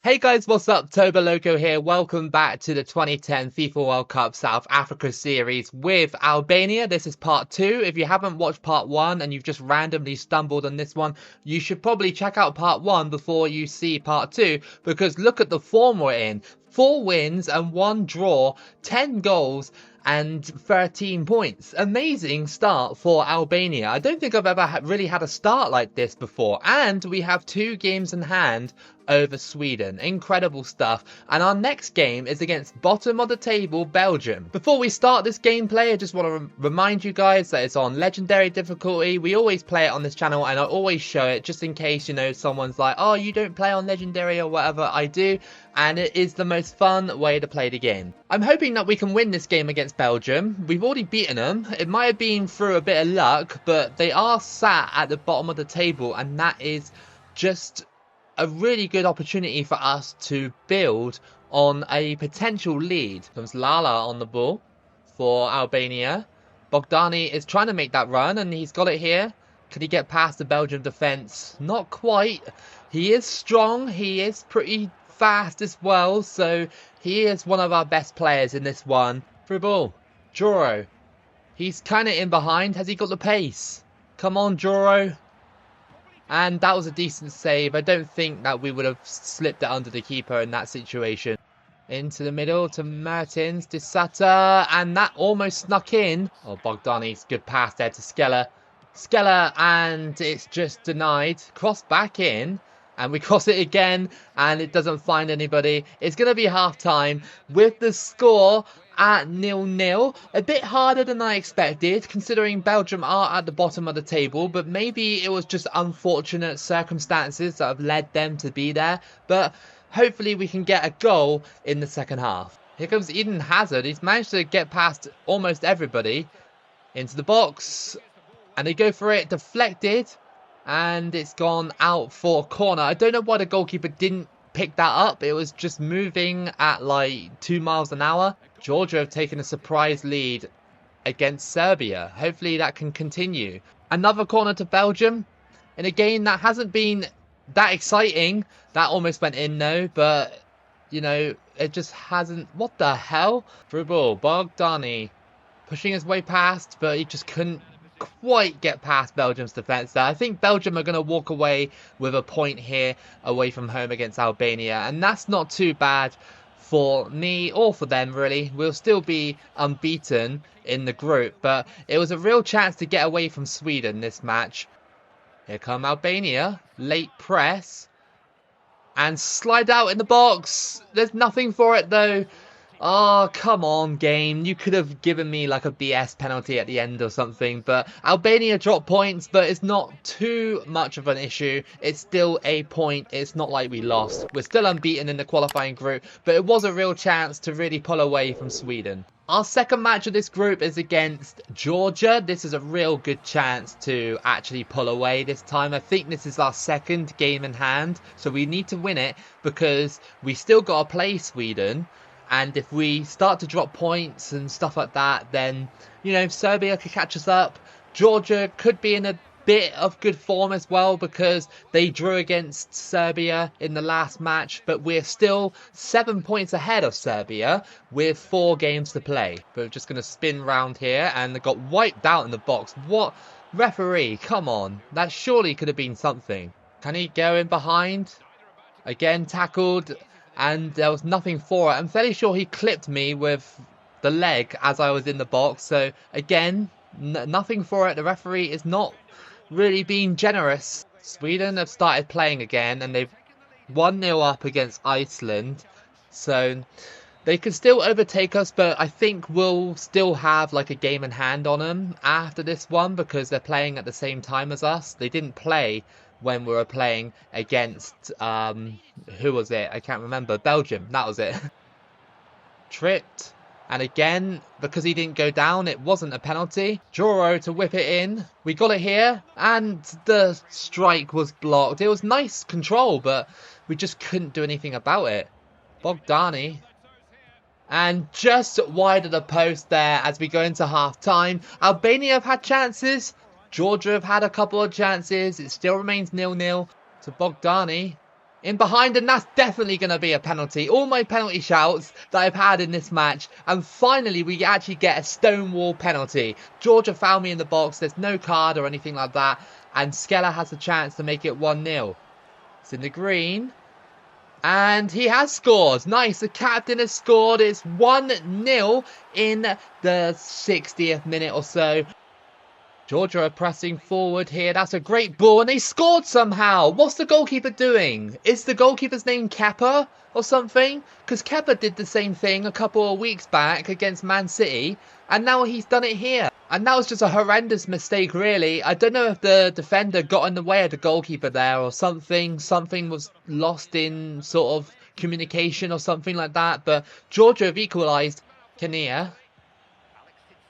Hey guys, what's up? Toboloco here. Welcome back to the 2010 FIFA World Cup South Africa series with Albania. This is part 2. If you haven't watched part 1 and you've just randomly stumbled on this one, you should probably check out part 1 before you see part 2, because look at the form we're in. 4 wins and 1 draw, 10 goals and 13 points. Amazing start for Albania. I don't think I've ever really had a start like this before. And we have 2 games in hand over Sweden. Incredible stuff. And our next game is against bottom of the table Belgium. Before we start this gameplay, I just want to remind you guys that it's on legendary difficulty. We always play it on this channel and I always show it just in case, you know, someone's like, oh, you don't play on legendary or whatever. I do, and it is the most fun way to play the game. I'm hoping that we can win this game against Belgium. We've already beaten them. It might have been through a bit of luck, but they are sat at the bottom of the table, and that is just a really good opportunity for us to build on a potential lead. Comes Lala on the ball for Albania. Bogdani is trying to make that run and he's got it here. Can he get past the Belgian defence? Not quite. He is strong. He is pretty fast as well. So he is one of our best players in this one. Through ball. Joro. He's kind of in behind. Has he got the pace? Come on, Joro. And that was a decent save. I don't think that we would have slipped it under the keeper in that situation. Into the middle to Mertens, to Sata, and that almost snuck in. Oh, Bogdani's good pass there to Skella. Skella, and it's just denied. Cross back in, and we cross it again, and it doesn't find anybody. It's going to be half-time with the score at 0-0. A bit harder than I expected, considering Belgium are at the bottom of the table, but maybe it was just unfortunate circumstances that have led them to be there. But hopefully we can get a goal in the second half. Here comes Eden Hazard. He's managed to get past almost everybody into the box, and they go for it, deflected, and it's gone out for a corner. I don't know why the goalkeeper didn't pick that up. It was just moving at like 2 miles an hour. Georgia have taken a surprise lead against Serbia. Hopefully that can continue. Another corner to Belgium in a game that hasn't been that exciting. That almost went in though, but you know, it just hasn't. What the hell? Through ball, Bogdani pushing his way past, but he just couldn't quite get past Belgium's defence there. I think Belgium are going to walk away with a point here away from home against Albania, and that's not too bad for me or for them really. We'll still be unbeaten in the group, but it was a real chance to get away from Sweden this match. Here come Albania, late press, and slide out in the box. There's nothing for it though. Oh, come on, game. You could have given me like a BS penalty at the end or something. But Albania dropped points, but it's not too much of an issue. It's still a point. It's not like we lost. We're still unbeaten in the qualifying group, but it was a real chance to really pull away from Sweden. Our second match of this group is against Georgia. This is a real good chance to actually pull away this time. I think this is our second game in hand, so we need to win it because we still got to play Sweden. And if we start to drop points and stuff like that, then, you know, Serbia could catch us up. Georgia could be in a bit of good form as well because they drew against Serbia in the last match. But we're still 7 points ahead of Serbia with 4 games to play. But we're just going to spin round here, and they got wiped out in the box. What? Referee, come on. That surely could have been something. Can he go in behind? Again, tackled. And there was nothing for it. I'm fairly sure he clipped me with the leg as I was in the box. So again, nothing for it. The referee is not really being generous. Sweden have started playing again and they've 1-0 up against Iceland. So they can still overtake us, but I think we'll still have like a game in hand on them after this one because they're playing at the same time as us. They didn't play when we were playing against, who was it? I can't remember. Belgium, that was it. Tripped. And again, because he didn't go down, it wasn't a penalty. Joro to whip it in. We got it here, and the strike was blocked. It was nice control, but we just couldn't do anything about it. Bogdani. And just wide of the post there as we go into half-time. Albania have had chances. Georgia have had a couple of chances. It still remains 0-0 to Bogdani. in behind, and that's definitely going to be a penalty. All my penalty shouts that I've had in this match, and finally we actually get a stonewall penalty. Georgia found me in the box. There's no card or anything like that, and Skella has a chance to make it 1-0. It's in the green, and he has scored. Nice, the captain has scored. It's 1-0 in the 60th minute or so. Georgia are pressing forward here. That's a great ball, and they scored somehow. What's the goalkeeper doing? Is the goalkeeper's name Kepa or something? Because Kepa did the same thing a couple of weeks back against Man City, and now he's done it here. And that was just a horrendous mistake, really. I don't know if the defender got in the way of the goalkeeper there or something. Something was lost in sort of communication or something like that. But Georgia have equalised. Kania.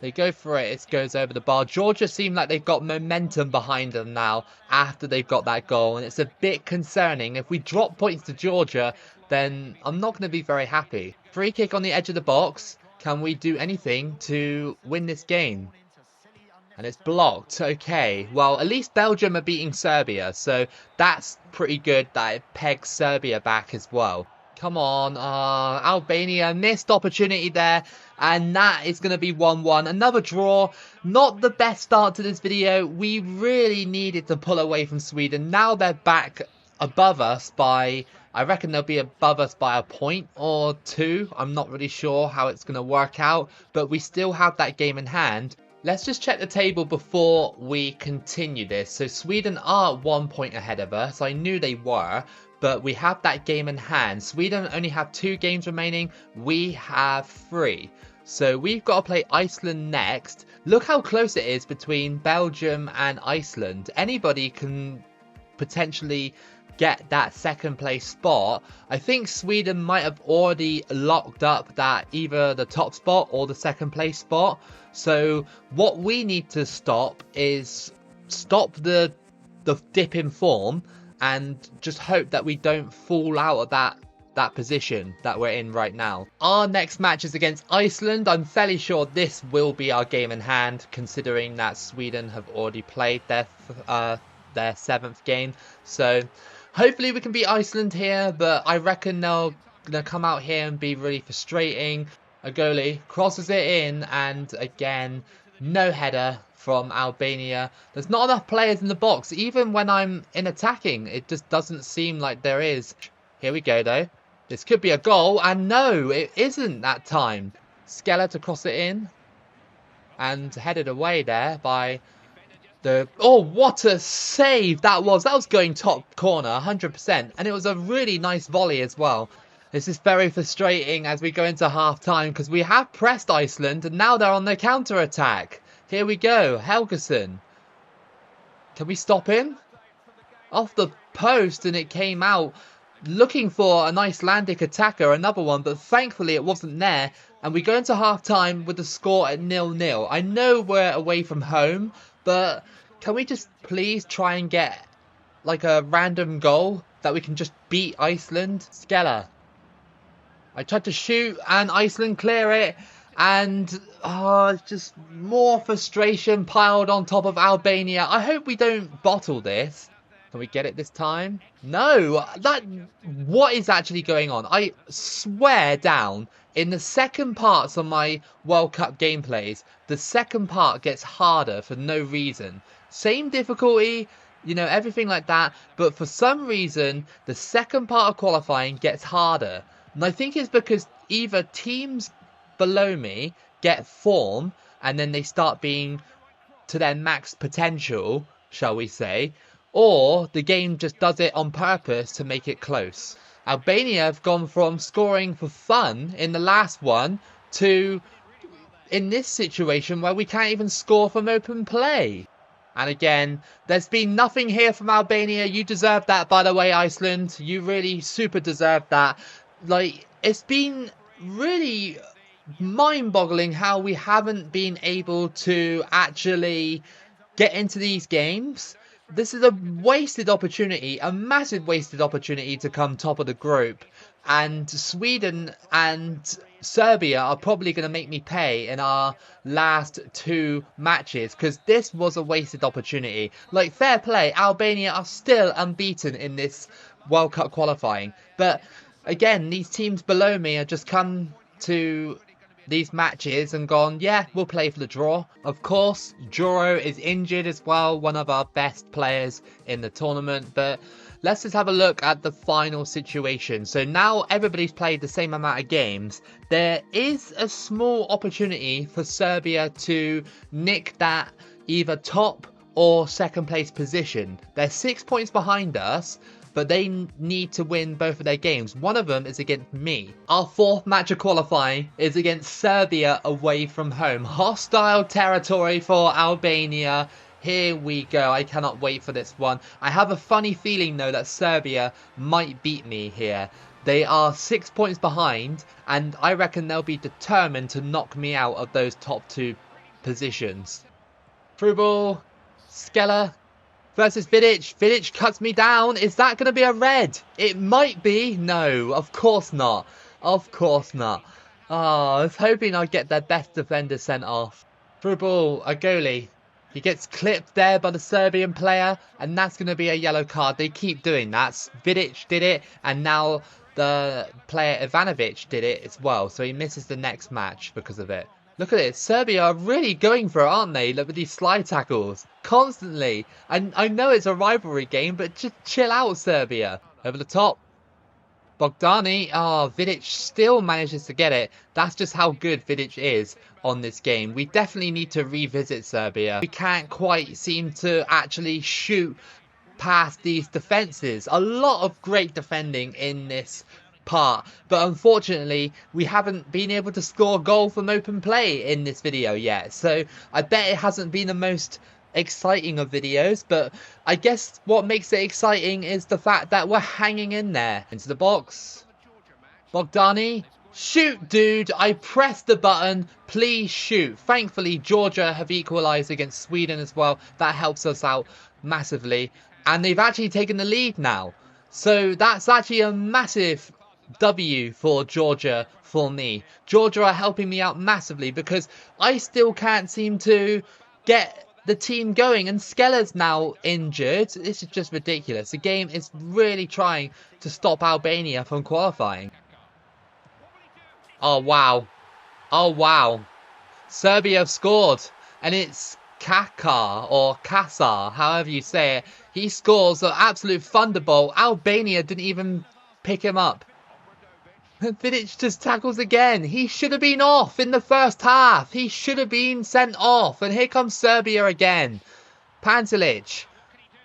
They go for it. It goes over the bar. Georgia seem like they've got momentum behind them now after they've got that goal. And it's a bit concerning. If we drop points to Georgia, then I'm not going to be very happy. Free kick on the edge of the box. Can we do anything to win this game? And it's blocked. Okay. Well, at least Belgium are beating Serbia. So that's pretty good that it pegs Serbia back as well. Come on, Albania, missed opportunity there, and that is going to be 1-1. Another draw, not the best start to this video. We really needed to pull away from Sweden. Now they're back above us by, I reckon they'll be above us by a point or two. I'm not really sure how it's going to work out, but we still have that game in hand. Let's just check the table before we continue this. So Sweden are 1 point ahead of us. I knew they were. But we have that game in hand. Sweden only have 2 games remaining. We have 3. So we've got to play Iceland next. Look how close it is between Belgium and Iceland. Anybody can potentially get that second place spot. I think Sweden might have already locked up that either the top spot or the second place spot. So what we need to stop is stop the dip in form and just hope that we don't fall out of that position that we're in right now. Our next match is against Iceland. I'm fairly sure this will be our game in hand, considering that Sweden have already played their 7th game. So hopefully we can beat Iceland here, but I reckon they'll come out here and be really frustrating. A goalie crosses it in, and again, no header from Albania. There's not enough players in the box. Even when I'm in attacking, it just doesn't seem like there is. Here we go, though. This could be a goal, and no, it isn't that time. Skella to cross it in, and headed away there by the... Oh, what a save that was. That was going top corner, 100%. And it was a really nice volley as well. This is very frustrating as we go into half-time, because we have pressed Iceland, and now they're on their counter-attack. Here we go, Helgason. Can we stop him? Off the post, and it came out. Looking for an Icelandic attacker, another one, but thankfully it wasn't there. And we go into half-time with the score at 0-0. I know we're away from home, but can we just please try and get like a random goal that we can just beat Iceland? Skella. I tried to shoot and Iceland clear it. And just more frustration piled on top of Albania. I hope we don't bottle this. Can we get it this time? No! What is actually going on? I swear down, in the second parts of my World Cup gameplays, the second part gets harder for no reason. Same difficulty, you know, everything like that. But for some reason, the second part of qualifying gets harder. And I think it's because either teams below me get form and then they start being to their max potential, shall we say, or the game just does it on purpose to make it close. Albania have gone from scoring for fun in the last one to in this situation where we can't even score from open play. And again, there's been nothing here from Albania. You deserve that, by the way, Iceland. You really super deserve that. Like, it's been really mind-boggling how we haven't been able to actually get into these games. This is a wasted opportunity, a massive wasted opportunity to come top of the group. And Sweden and Serbia are probably going to make me pay in our last 2 matches, because this was a wasted opportunity. Like, fair play, Albania are still unbeaten in this World Cup qualifying. But again, these teams below me are just come to these matches and gone, yeah, we'll play for the draw. Of course, Juro is injured as well, one of our best players in the tournament, but let's just have a look at the final situation. So now everybody's played the same amount of games. There is a small opportunity for Serbia to nick that either top or second place position. They're 6 points behind us, but they need to win both of their games. One of them is against me. Our fourth match of qualifying is against Serbia away from home. Hostile territory for Albania. Here we go. I cannot wait for this one. I have a funny feeling though that Serbia might beat me here. They are 6 points behind, and I reckon they'll be determined to knock me out of those top two positions. Through ball. Skeller versus Vidic. Vidic cuts me down. Is that going to be a red? It might be. No, of course not. Of course not. Oh, I was hoping I'd get their best defender sent off. Through ball, a goalie. He gets clipped there by the Serbian player, and that's going to be a yellow card. They keep doing that. Vidic did it, and now the player Ivanovic did it as well. So he misses the next match because of it. Look at it. Serbia are really going for it, aren't they? Look at these slide tackles. Constantly. I know it's a rivalry game, but just chill out, Serbia. Over the top. Bogdani. Oh, Vidic still manages to get it. That's just how good Vidic is on this game. We definitely need to revisit Serbia. We can't quite seem to actually shoot past these defences. A lot of great defending in this part, but unfortunately we haven't been able to score a goal from open play in this video yet, so I bet it hasn't been the most exciting of videos, but I guess what makes it exciting is the fact that we're hanging in there. Into the box, Bogdani, shoot dude, I pressed the button, please shoot. Thankfully Georgia have equalised against Sweden as well. That helps us out massively, and they've actually taken the lead now, so that's actually a massive W for Georgia for me. Georgia are helping me out massively because I still can't seem to get the team going, and Skeller's now injured. This is just ridiculous. The game is really trying to stop Albania from qualifying. Oh wow. Oh wow. Serbia have scored, and it's Kaka or Kasar, however you say it. He scores an absolute thunderbolt. Albania didn't even pick him up. Vidic just tackles again. He should have been off in the first half. He should have been sent off. And here comes Serbia again. Pantelic.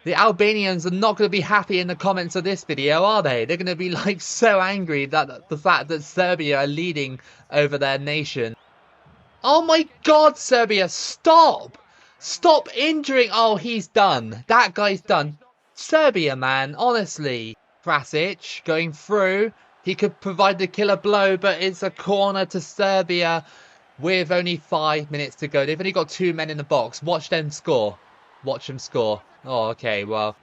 The Albanians are not going to be happy in the comments of this video, are they? They're going to be like so angry that the fact that Serbia are leading over their nation. Oh my God, Serbia, stop. Stop injuring. Oh, he's done. That guy's done. Serbia, man, honestly. Krasic going through. He could provide the killer blow, but it's a corner to Serbia with only 5 minutes to go. They've only got 2 men in the box. Watch them score. Watch them score. Oh, okay, well.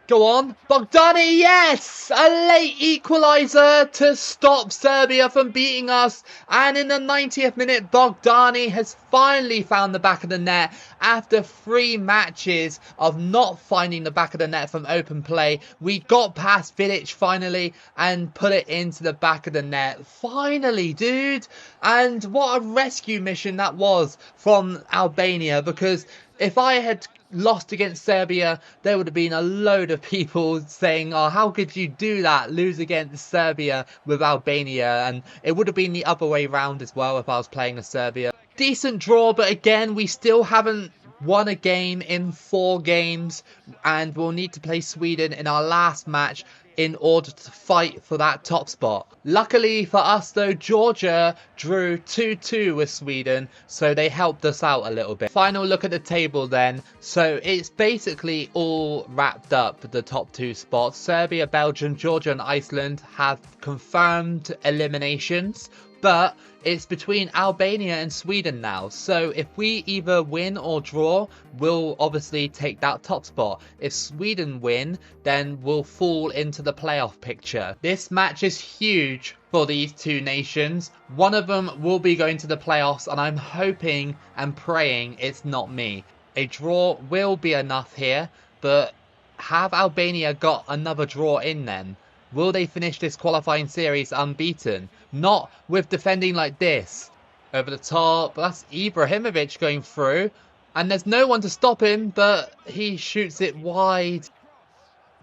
Go on. Bogdani, yes! A late equaliser to stop Serbia from beating us. And in the 90th minute, Bogdani has finally found the back of the net after 3 matches of not finding the back of the net from open play. We got past Vidic finally and put it into the back of the net. Finally, dude! And what a rescue mission that was from Albania, because if I had lost against Serbia, there would have been a load of people saying, oh, how could you do that, lose against Serbia with Albania? And it would have been the other way round as well if I was playing as Serbia. Decent draw, but again, we still haven't won a game in 4 games, and we'll need to play Sweden in our last match in order to fight for that top spot. Luckily for us though, Georgia drew 2-2 with Sweden, so they helped us out a little bit. Final look at the table then. So it's basically all wrapped up, the top 2 spots. Serbia, Belgium, Georgia and Iceland have confirmed eliminations, but it's between Albania and Sweden now. So if we either win or draw, we'll obviously take that top spot. If Sweden win, then we'll fall into the playoff picture. This match is huge for these 2 nations. One of them will be going to the playoffs, and I'm hoping and praying it's not me. A draw will be enough here, but have Albania got another draw in them? Will they finish this qualifying series unbeaten? Not with defending like this. Over the top, that's Ibrahimovic going through. And there's no one to stop him, but he shoots it wide.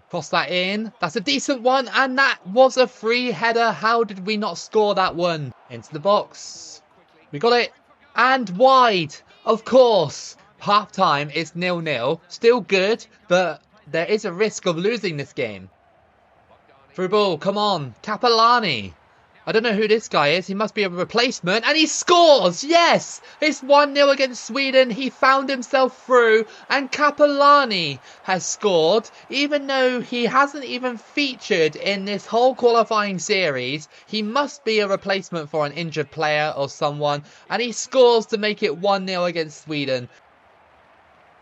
Cross that in. That's a decent one, and that was a free header. How did we not score that one? Into the box. We got it. And wide, of course. Half time is 0-0. Still good, but there is a risk of losing this game. Through ball, come on. Capellani. I don't know who this guy is. He must be a replacement. And he scores! Yes! It's 1-0 against Sweden. He found himself through. And Capellani has scored. Even though he hasn't even featured in this whole qualifying series, he must be a replacement for an injured player or someone. And he scores to make it 1-0 against Sweden.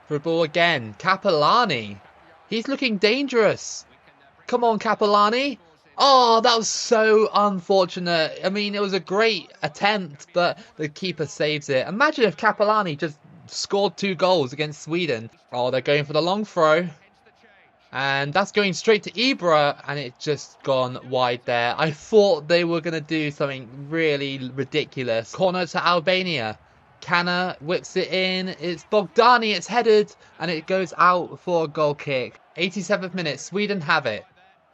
Through ball again. Capellani. He's looking dangerous. Come on, Capellani. Oh, that was so unfortunate. I mean, it was a great attempt, but the keeper saves it. Imagine if Capellani just scored 2 goals against Sweden. Oh, they're going for the long throw. And that's going straight to Ibra, and it's just gone wide there. I thought they were going to do something really ridiculous. Corner to Albania. Kana whips it in. It's Bogdani, it's headed, and it goes out for a goal kick. 87th minute, Sweden have it.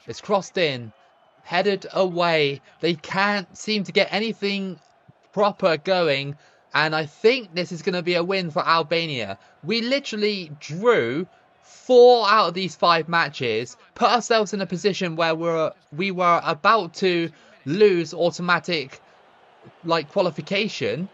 It's crossed in. Headed away. They can't seem to get anything proper going. And I think this is going to be a win for Albania. We literally drew 4 out of these 5 matches. Put ourselves in a position where we were about to lose automatic qualification.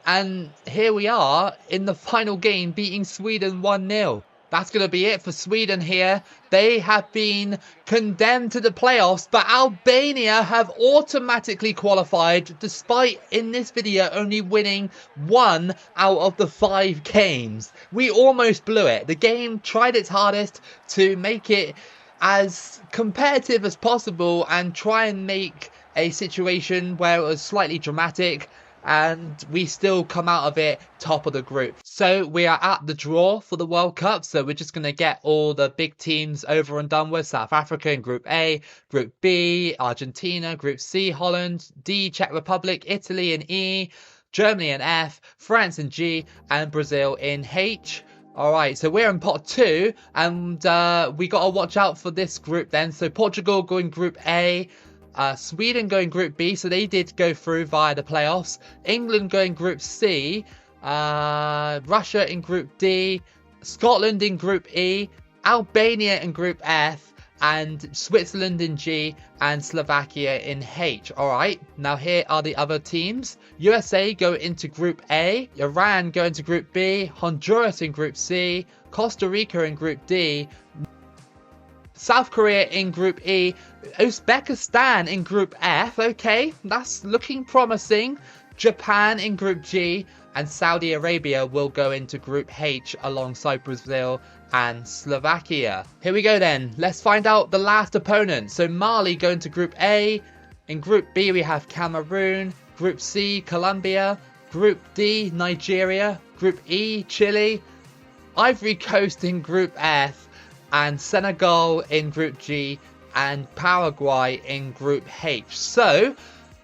And here we are in the final game beating Sweden 1-0. That's going to be it for Sweden here. They have been condemned to the playoffs, but Albania have automatically qualified despite, in this video, only winning 1 out of the 5 games. We almost blew it. The game tried its hardest to make it as competitive as possible and try and make a situation where it was slightly dramatic. And we still come out of it top of the group. So we are at the draw for the World Cup. So we're just going to get all the big teams over and done with. South Africa in Group A, Group B, Argentina, Group C, Holland, D, Czech Republic, Italy in E, Germany in F, France in G, and Brazil in H. Alright, so we're in pot 2, and we got to watch out for this group then. So Portugal going Group A. Sweden going Group B, so they did go through via the playoffs. England going Group C. Russia in Group D. Scotland in Group E. Albania in Group F. And Switzerland in G. And Slovakia in H. Alright, now here are the other teams. USA go into Group A. Iran go into Group B. Honduras in Group C. Costa Rica in Group D. South Korea in Group E, Uzbekistan in Group F, okay, that's looking promising. Japan in Group G, and Saudi Arabia will go into Group H alongside Brazil and Slovakia. Here we go then, let's find out the last opponent. So Mali go into Group A, in Group B we have Cameroon, Group C, Colombia, Group D, Nigeria, Group E, Chile, Ivory Coast in Group F, and Senegal in Group G, and Paraguay in Group H. So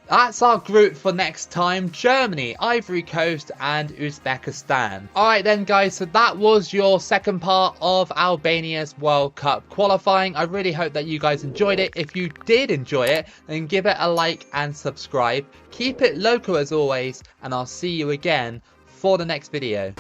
that's our group for next time. Germany, Ivory Coast, and Uzbekistan. Alright then guys, so that was your second part of Albania's World Cup qualifying. I really hope that you guys enjoyed it. If you did enjoy it, then give it a like and subscribe. Keep it local as always, and I'll see you again for the next video.